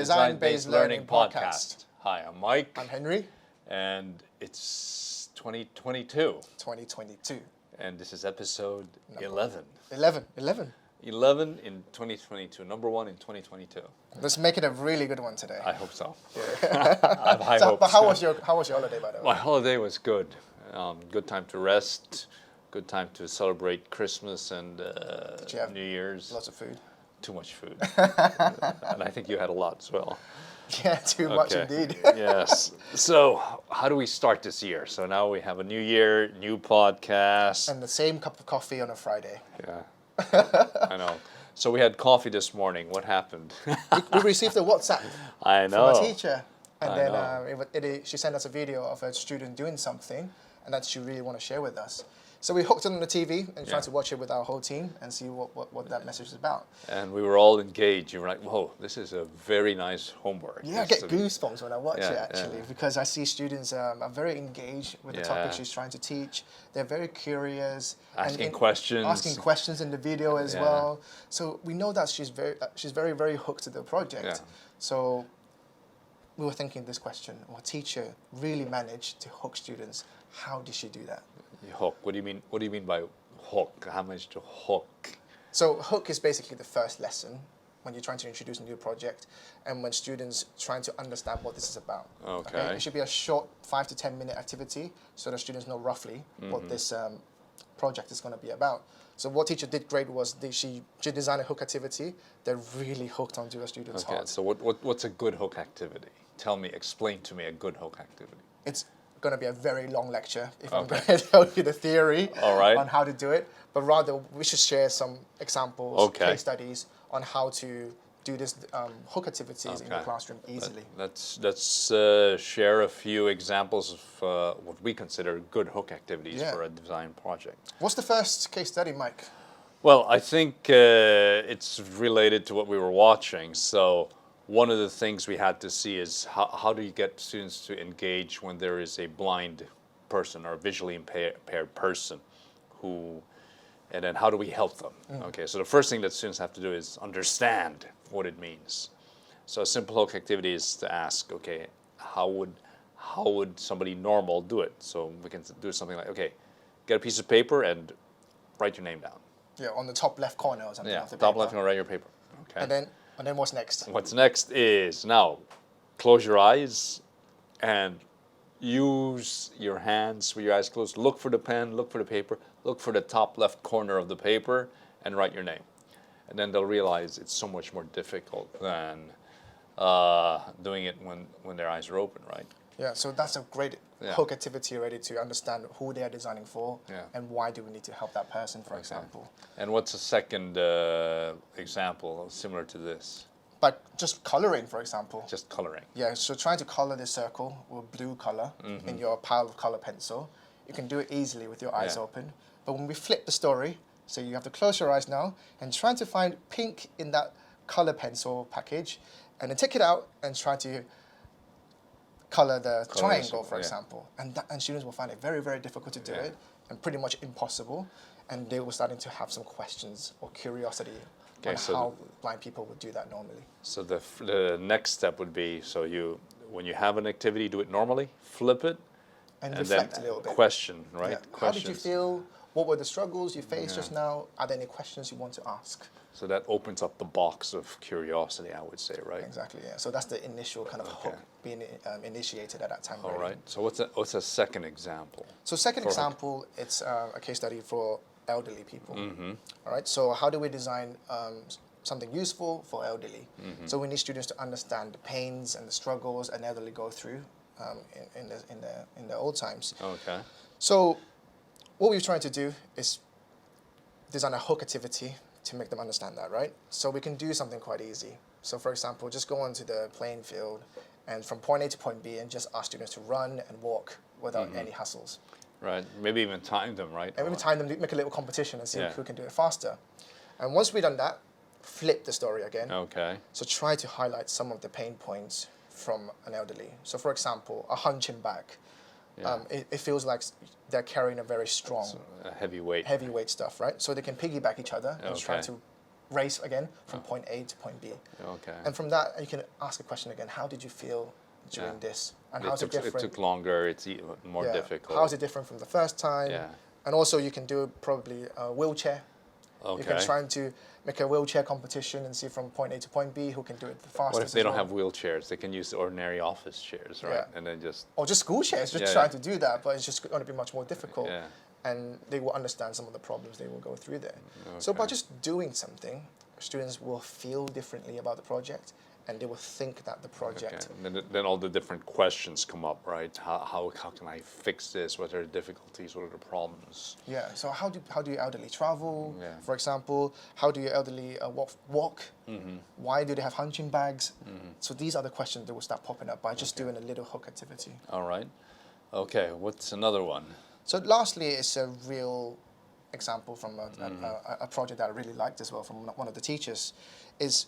Design-Based Learning Podcast. Hi, I'm Mike. I'm Henry. And it's 2022. 2022. And this is episode 11. 11 in 2022. Number one in 2022. Let's make it a really good one today. I hope so. Yeah. I have high hopes. But how was your holiday, by the way? My holiday was good. Good time to rest. Good time to celebrate Christmas and Did you have New Year's. Lots of food. Too much food. And I think you had a lot as well. Yeah, too much indeed. Yes. So how do we start this year? So now we have a new year, new podcast. And the same cup of coffee on a Friday. Yeah, I know. So we had coffee this morning. What happened? We received a WhatsApp I know. from a teacher. And I then she sent us a video of a student doing something and that she really want to share with us. So we hooked it on the TV and tried to watch it with our whole team and see what that message is about. And we were all engaged. You were like, whoa, this is a very nice homework. Yeah, I get goosebumps when I watch it actually because I see students are very engaged with the topic she's trying to teach. They're very curious. Asking questions in the video as well. So we know that she's very, very hooked to the project. Yeah. So we were thinking this question, our teacher really managed to hook students. How did she do that? Hook. What do you mean by hook? How much to hook? So hook is basically the first lesson when you're trying to introduce a new project and when students trying to understand what this is about. Okay. It should be a short 5 to 10 minute activity so that students know roughly what this project is going to be about. So what teacher did great was she designed a hook activity that really hooked onto the students' heart. So what's a good hook activity? Explain to me a good hook activity. It's going to be a very long lecture if I'm going to tell you the theory on how to do it, but rather we should share some examples, case studies on how to do this hook activities in the classroom easily. Let's share a few examples of what we consider good hook activities for a design project. What's the first case study, Mike? Well, I think it's related to what we were watching. So one of the things we had to see is how do you get students to engage when there is a blind person or a visually impaired person and then how do we help them? Okay, so the first thing that students have to do is understand what it means. So a simple hook activity is to ask, okay, how would somebody normal do it? So we can do something like, okay, get a piece of paper and write your name down. Yeah, on the top left corner or something. Yeah, of the top paper. left corner, write your paper. Okay. And then what's next? What's next is now close your eyes and use your hands with your eyes closed. Look for the pen, look for the paper, look for the top left corner of the paper and write your name. And then they'll realize it's so much more difficult than doing it when their eyes are open, right? Yeah, so that's a great hook activity already to understand who they are designing for and why do we need to help that person, for example. And what's a second example similar to this? But just coloring, for example. Just coloring. Yeah, so trying to color this circle with blue color in your pile of color pencil. You can do it easily with your eyes open. But when we flip the story, so you have to close your eyes now and try to find pink in that color pencil package and then take it out and try to color the triangle, for example. And students will find it very, very difficult to do it and pretty much impossible. And they were starting to have some questions or curiosity on how blind people would do that normally. So the next step would be, when you have an activity, do it normally, flip it, and reflect a little bit. Question, right? Yeah. How did you feel? What were the struggles you faced just now? Are there any questions you want to ask? So that opens up the box of curiosity, I would say, right? Exactly, yeah. So that's the initial kind of hook being initiated at that time. All right. So what's a second example? So second example, it's a case study for elderly people. All right. So how do we design something useful for elderly? So we need students to understand the pains and the struggles an elderly go through in the old times. Okay. So what we're trying to do is design a hook activity to make them understand that, right? So we can do something quite easy. So for example, just go onto the playing field and from point A to point B and just ask students to run and walk without any hassles. Right, maybe even time them, right? And maybe time them, make a little competition and see who can do it faster. And once we've done that, flip the story again. Okay. So try to highlight some of the pain points from an elderly. So for example, a hunching back. It feels like they're carrying a very strong, heavy weight stuff, right? So they can piggyback each other and try to race again from point A to point B. Okay. And from that, you can ask a question again. How did you feel during this? And how's it different? It took longer. It's more difficult. How's it different from the first time? Yeah. And also, you can do probably a wheelchair. Okay. You can try to make a wheelchair competition and see from point A to point B who can do it the fastest. What if they don't have wheelchairs? They can use ordinary office chairs, right? Yeah. And then just... Or just school chairs, just trying to do that, but it's just going to be much more difficult. Yeah. And they will understand some of the problems they will go through there. Okay. So by just doing something, students will feel differently about the project, and they will think that the project... Okay. And then all the different questions come up, right? How can I fix this? What are the difficulties? What are the problems? Yeah, so how do your elderly travel? Yeah. For example, how do your elderly walk? Mm-hmm. Why do they have hunching bags? Mm-hmm. So these are the questions that will start popping up by just doing a little hook activity. All right. Okay, what's another one? So lastly, it's a real example from a project that I really liked as well from one of the teachers, is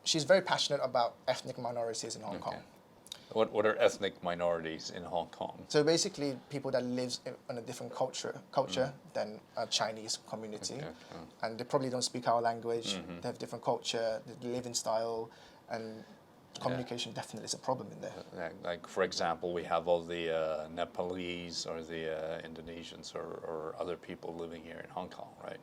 she's very passionate about ethnic minorities in Hong Kong. What are ethnic minorities in Hong Kong? So basically, people that live in a different culture than a Chinese community, and they probably don't speak our language. They have different culture, the living style, and communication definitely is a problem in there. Like for example, we have all the Nepalese or the Indonesians or other people living here in Hong Kong, right?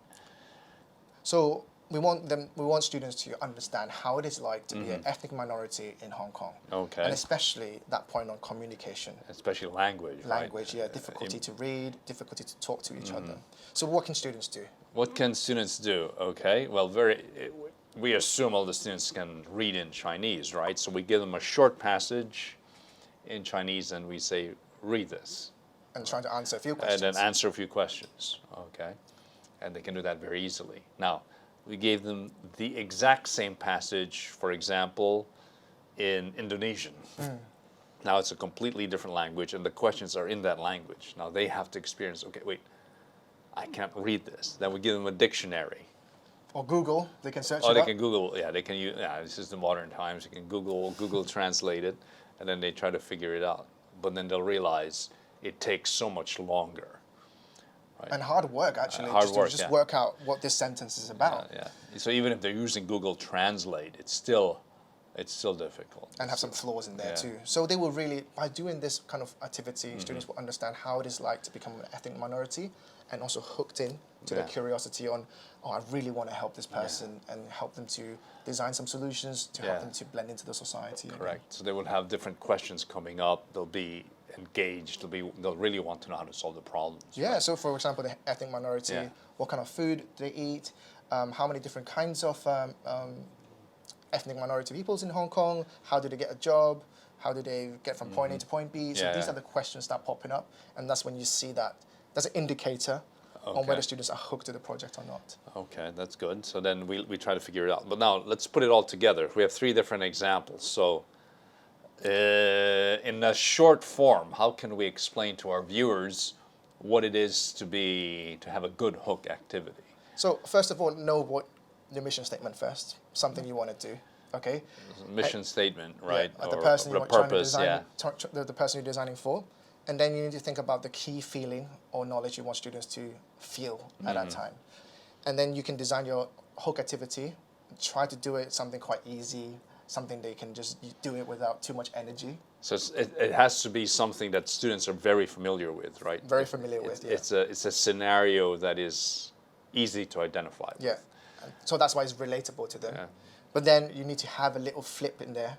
So we want students to understand how it is like to be an ethnic minority in Hong Kong. Okay. And especially that point on communication. Especially language, Language, right? Difficulty to read, difficulty to talk to each other. So what can students do? What can students do? Okay, well, we assume all the students can read in Chinese, right? So we give them a short passage in Chinese and we say, read this. And trying to answer a few questions. And then answer a few questions, okay? And they can do that very easily. Now, we gave them the exact same passage, for example, in Indonesian. Now it's a completely different language and the questions are in that language. Now they have to experience, okay, wait, I can't read this. Then we give them a dictionary. Or Google, they can search it Oh, they up. can Google, they can use, this is the modern times, you can Google Translate it, and then they try to figure it out. But then they'll realize it takes so much longer. Right. And hard work, actually, just work out what this sentence is about. So even if they're using Google Translate, it's still difficult. And have some flaws in there too. So they will really, by doing this kind of activity, students will understand how it is like to become an ethnic minority, and also hooked in to the curiosity on, oh, I really want to help this person and help them to design some solutions to help them to blend into the society. Correct. So they will have different questions coming up. They'll be engaged. They'll really want to know how to solve the problems. Yeah. Right? So for example, the ethnic minority, what kind of food they eat, how many different kinds of ethnic minority peoples in Hong Kong, how do they get a job, how do they get from point A to point B. So these are the questions that popping up, and that's when you see that that's an indicator on whether students are hooked to the project or not. Okay, that's good. So then we try to figure it out. But now let's put it all together. We have 3 different examples. So in a short form, how can we explain to our viewers what it is to have a good hook activity? So first of all, know what your mission statement first, something you want to do, okay? Mission statement, right? Yeah, the or person a purpose, the person you're designing for. And then you need to think about the key feeling or knowledge you want students to feel at that time. And then you can design your hook activity, try to do it something quite easy, something they can just do it without too much energy. So it has to be something that students are very familiar with, right? Very familiar with, yeah. It's a scenario that is easy to identify with. Yeah, so that's why it's relatable to them. Yeah. But then you need to have a little flip in there.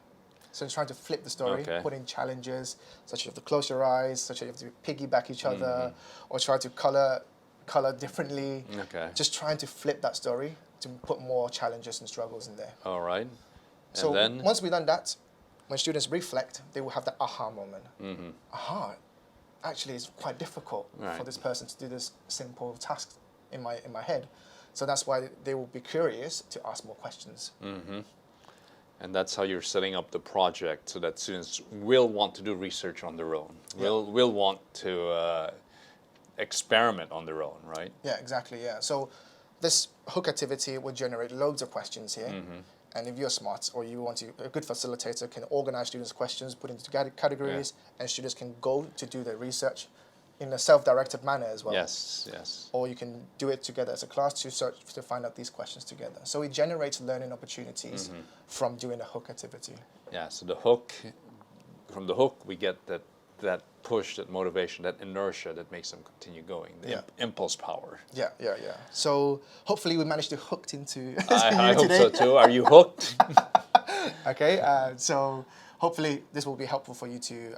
So trying to flip the story, put in challenges, such as you have to close your eyes, such as you have to piggyback each other, or try to color differently. Okay. Just trying to flip that story to put more challenges and struggles in there. All right. So then, once we've done that, when students reflect, they will have that aha moment. Aha, actually it's quite difficult for this person to do this simple task in my head. So that's why they will be curious to ask more questions. And that's how you're setting up the project so that students will want to do research on their own, will want to experiment on their own, right? Yeah, exactly, yeah. So this hook activity will generate loads of questions here. And if you're smart or you want to, a good facilitator can organize students' questions, put into categories, and students can go to do their research in a self-directed manner as well. Yes, yes. Or you can do it together as a class to search to find out these questions together. So it generates learning opportunities from doing a hook activity. Yeah, so the hook, from the hook we get that push, that motivation, that inertia that makes them continue going, the impulse power. Yeah. So hopefully we managed to hook into I hope today. so too. Are you hooked? Okay, so hopefully this will be helpful for you to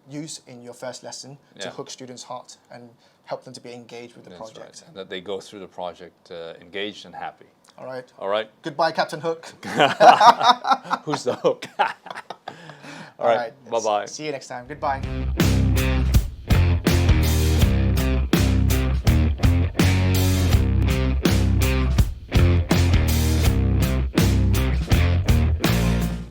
use in your first lesson to hook students' heart and help them to be engaged with the project. Right. And that they go through the project engaged and happy. All right. All right. Goodbye, Captain Hook. Who's the hook? All right. Bye-bye. See you next time. Goodbye.